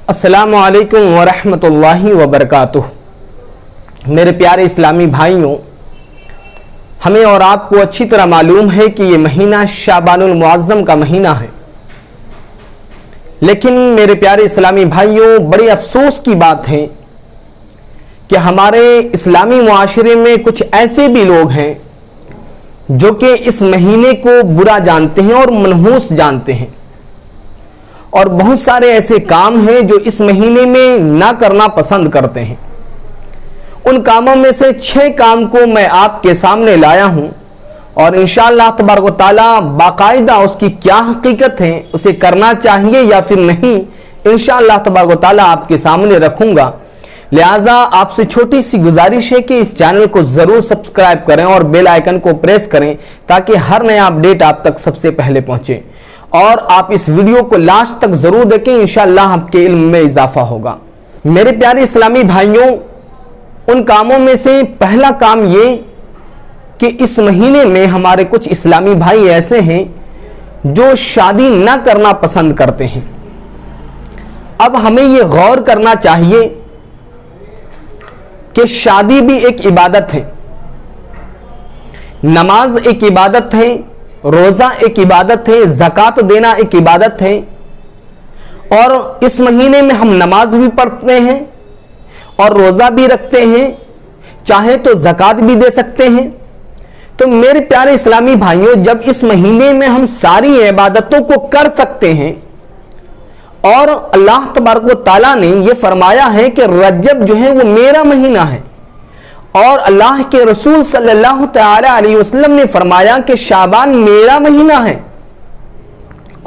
अस्सलामु अलैकुम वरहमतुल्लाहि वबरकातुह। मेरे प्यारे इस्लामी भाइयों, हमें और आपको अच्छी तरह मालूम है कि ये महीना शाबानुल मुअज़्ज़म का महीना है। लेकिन मेरे प्यारे इस्लामी भाइयों, बड़ी अफसोस की बात है कि हमारे इस्लामी मुआशरे में कुछ ऐसे भी लोग हैं जो कि इस महीने को बुरा जानते हैं और मनहूस जानते हैं, और बहुत सारे ऐसे काम हैं जो इस महीने में ना करना पसंद करते हैं। उन कामों में से 6 काम को मैं आपके सामने लाया हूं, और इंशाअल्लाह तबारक व तआला बाकायदा उसकी क्या हकीकत है, उसे करना चाहिए या फिर नहीं, इंशाअल्लाह तबारक व तआला आपके सामने रखूंगा। लिहाजा आपसे छोटी सी गुजारिश है कि इस चैनल को जरूर सब्सक्राइब करें और बेल आइकन को प्रेस करें ताकि हर नया अपडेट आप तक सबसे पहले पहुंचे, और आप इस वीडियो को लास्ट तक जरूर देखें, इंशाअल्लाह आपके इल्म में इजाफा होगा। मेरे प्यारे इस्लामी भाइयों, उन कामों में से पहला काम ये कि इस महीने में हमारे कुछ इस्लामी भाई ऐसे हैं जो शादी ना करना पसंद करते हैं। अब हमें ये गौर करना चाहिए कि शादी भी एक इबादत है, नमाज एक इबादत है, रोजा एक इबादत है, ज़कात देना एक इबादत है, और इस महीने में हम नमाज भी पढ़ते हैं और रोजा भी रखते हैं, चाहे तो ज़कात भी दे सकते हैं। तो मेरे प्यारे इस्लामी भाइयों, जब इस महीने में हम सारी इबादतों को कर सकते हैं, और अल्लाह तबारक व तआला ने यह फरमाया है कि रजब जो है वो मेरा महीना है, और अल्लाह के रसूल सल्लल्लाहु तआला अलैहि वसल्लम ने फरमाया कि शाबान मेरा महीना है,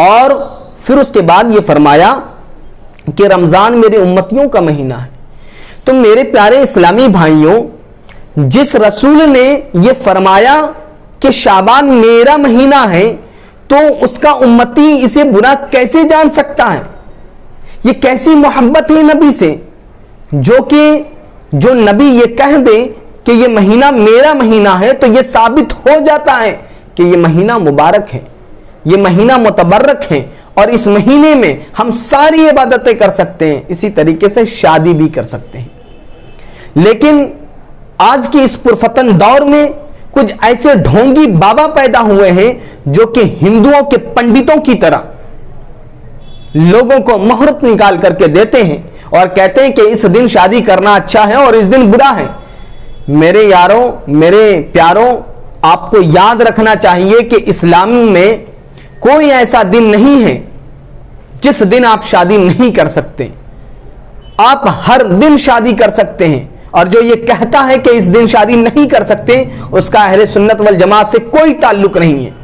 और फिर उसके बाद ये फरमाया कि रमजान मेरे उम्मतियों का महीना है। तो मेरे प्यारे इस्लामी भाइयों, जिस रसूल ने ये फरमाया कि शाबान मेरा महीना है, तो उसका उम्मती इसे बुरा कैसे जान सकता है? ये कैसी मोहब्बत है नबी से, जो नबी ये कह दे कि ये महीना मेरा महीना है, तो ये साबित हो जाता है कि ये महीना मुबारक है, ये महीना मुतबर्रक है, और इस महीने में हम सारी इबादतें कर सकते हैं, इसी तरीके से शादी भी कर सकते हैं। लेकिन आज की इस पुरफतन दौर में कुछ ऐसे ढोंगी बाबा पैदा हुए हैं जो कि हिंदुओं के पंडितों की तरह लोगों को मुहूर्त निकाल करके देते हैं और कहते हैं कि इस दिन शादी करना अच्छा है और इस दिन बुरा है। मेरे यारों, मेरे प्यारों, आपको याद रखना चाहिए कि इस्लाम में कोई ऐसा दिन नहीं है जिस दिन आप शादी नहीं कर सकते। आप हर दिन शादी कर सकते हैं, और जो ये कहता है कि इस दिन शादी नहीं कर सकते, उसका अहले सुन्नत वल जमात से कोई ताल्लुक नहीं है।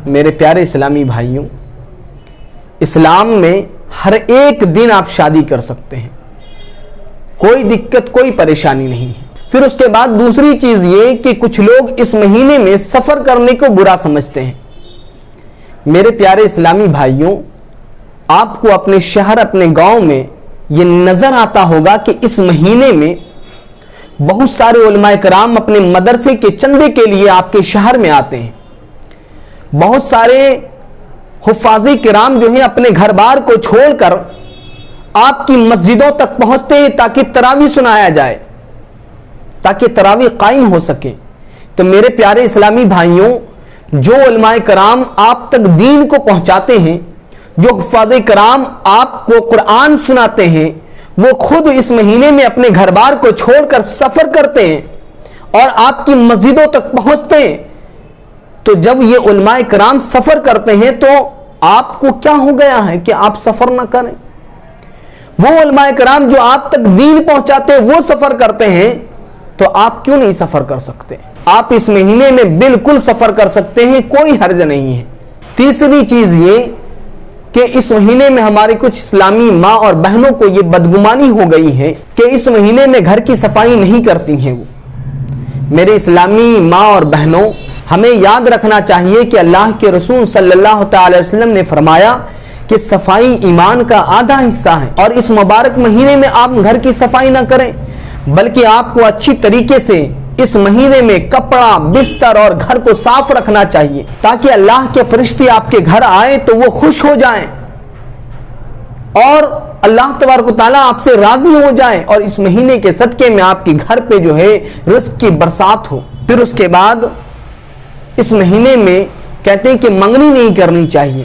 मेरे प्यारे इस्लामी भाइयों, इस्लाम में हर एक दिन आप शादी कर सकते हैं, कोई दिक्कत कोई परेशानी नहीं है। फिर उसके बाद दूसरी चीज ये कि कुछ लोग इस महीने में सफर करने को बुरा समझते हैं। मेरे प्यारे इस्लामी भाइयों, आपको अपने शहर, अपने गांव में ये नजर आता होगा कि इस महीने में बहुत सारे उलमाए कराम अपने मदरसे के चंदे के लिए आपके शहर में आते हैं। बहुत सारे हुफ़ाज़े किराम जो हैं अपने घर बार को छोड़कर आपकी मस्जिदों तक पहुंचते हैं ताकि तरावी सुनाया जाए, ताकि तरावी कायम हो सके। तो मेरे प्यारे इस्लामी भाइयों, जो उलमाए कराम आप तक दीन को पहुंचाते हैं, जो हुफ़ाज़े कराम आपको कुरान सुनाते हैं, वो खुद इस महीने में अपने घर बार को छोड़कर सफर करते हैं और आपकी मस्जिदों तक पहुंचते हैं। तो जब ये उलमाए कराम सफर करते हैं तो आपको क्या हो गया है कि आप सफर ना करें? वो उलमाए कराम जो आप तक दीन पहुंचाते हैं वो सफर करते हैं, तो आप क्यों नहीं सफर कर सकते? आप इस महीने में बिल्कुल सफर कर सकते हैं, कोई हर्ज नहीं है। तीसरी चीज ये कि इस महीने में हमारे कुछ इस्लामी माँ और बहनों को ये बदगुमानी हो गई है कि इस महीने में घर की सफाई नहीं करती हैं वो। मेरे इस्लामी माँ और बहनों, हमें याद रखना चाहिए कि अल्लाह के रसूल सल्लल्लाहु अलैहि वसल्लम ने फरमाया कि सफाई ईमान का आधा हिस्सा है, और इस मुबारक महीने में आप घर की सफाई ना करें, बल्कि आपको अच्छी तरीके से इस महीने में कपड़ा, बिस्तर और घर को साफ रखना चाहिए, ताकि अल्लाह के फरिश्ते आपके घर आए तो वो खुश हो जाएं اور اللہ تبارک و تعالیٰ آپ سے راضی ہو جائے اور اس مہینے کے صدقے میں آپ کے گھر پہ جو ہے رزق کی برسات ہو۔ پھر اس کے بعد اس مہینے میں کہتے ہیں کہ منگنی نہیں کرنی چاہیے۔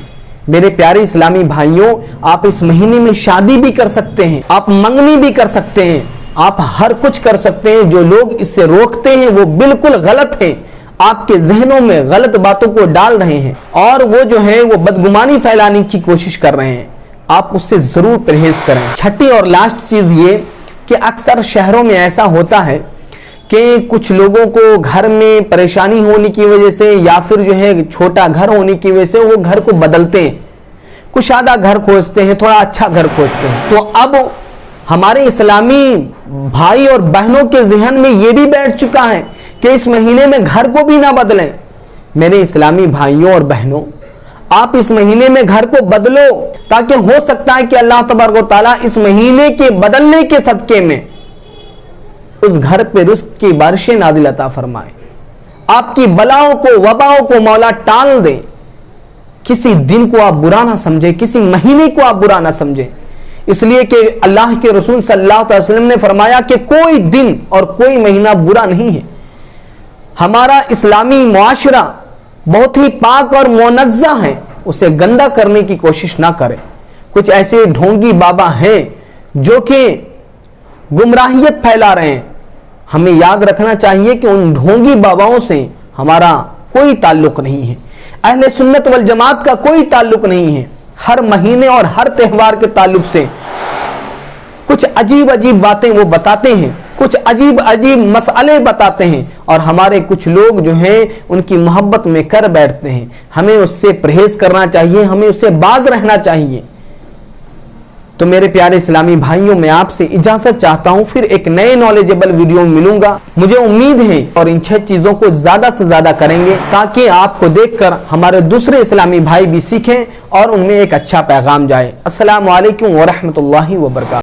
میرے پیارے اسلامی بھائیوں، آپ اس مہینے میں شادی بھی کر سکتے ہیں، آپ منگنی بھی کر سکتے ہیں، آپ ہر کچھ کر سکتے ہیں۔ جو لوگ اس سے روکتے ہیں وہ بالکل غلط ہیں، آپ کے ذہنوں میں غلط باتوں کو ڈال رہے ہیں اور وہ جو ہے وہ بدگمانی پھیلانے کی کوشش کر رہے ہیں۔ آپ اس سے ضرور پرہیز کریں۔ چھٹی اور لاسٹ چیز یہ کہ اکثر شہروں میں ایسا ہوتا ہے کہ کچھ لوگوں کو گھر میں پریشانی ہونے کی وجہ سے یا پھر جو ہے چھوٹا گھر ہونے کی وجہ سے وہ گھر کو بدلتے ہیں، کشادہ گھر کھوجتے ہیں، تھوڑا اچھا گھر کھوجتے ہیں۔ تو اب ہمارے اسلامی بھائی اور بہنوں کے ذہن میں یہ بھی بیٹھ چکا ہے کہ اس مہینے میں گھر کو بھی نہ بدلیں۔ میرے اسلامی بھائیوں اور بہنوں، آپ اس مہینے میں گھر کو بدلو، تاکہ ہو سکتا ہے کہ اللہ تبارک و تعالیٰ اس مہینے کے بدلنے کے صدقے میں اس گھر پہ رزق کی بارشیں نازل عطا فرمائے، آپ کی بلاؤں کو وباؤں کو مولا ٹال دے۔ کسی دن کو آپ برا نہ سمجھیں، کسی مہینے کو آپ برا نہ سمجھیں، اس لیے کہ اللہ کے رسول صلی اللہ علیہ وسلم نے فرمایا کہ کوئی دن اور کوئی مہینہ برا نہیں ہے۔ ہمارا اسلامی معاشرہ بہت ہی پاک اور منزہ ہے، اسے گندا کرنے کی کوشش نہ کریں۔ کچھ ایسے ڈھونگی بابا ہیں جو کہ گمراہیت پھیلا رہے ہیں، ہمیں یاد رکھنا چاہیے کہ ان ڈھونگی باباؤں سے ہمارا کوئی تعلق نہیں ہے، اہل سنت والجماعت کا کوئی تعلق نہیں ہے۔ ہر مہینے اور ہر تہوار کے تعلق سے کچھ عجیب عجیب باتیں وہ بتاتے ہیں، کچھ عجیب عجیب مسئلے بتاتے ہیں اور ہمارے کچھ لوگ جو ہیں ان کی محبت میں کر بیٹھتے ہیں۔ ہمیں اس سے پرہیز کرنا چاہیے، ہمیں اس سے باز رہنا چاہیے۔ تو میرے پیارے اسلامی بھائیوں، میں آپ سے اجازت چاہتا ہوں، پھر ایک نئے نالجبل ویڈیو میں ملوں گا۔ مجھے امید ہے اور ان 6 چیزوں کو زیادہ سے زیادہ کریں گے تاکہ آپ کو دیکھ کر ہمارے دوسرے اسلامی بھائی بھی سیکھیں اور ان میں ایک اچھا پیغام جائے۔ السلام علیکم ورحمۃ اللہ وبرکاتہ۔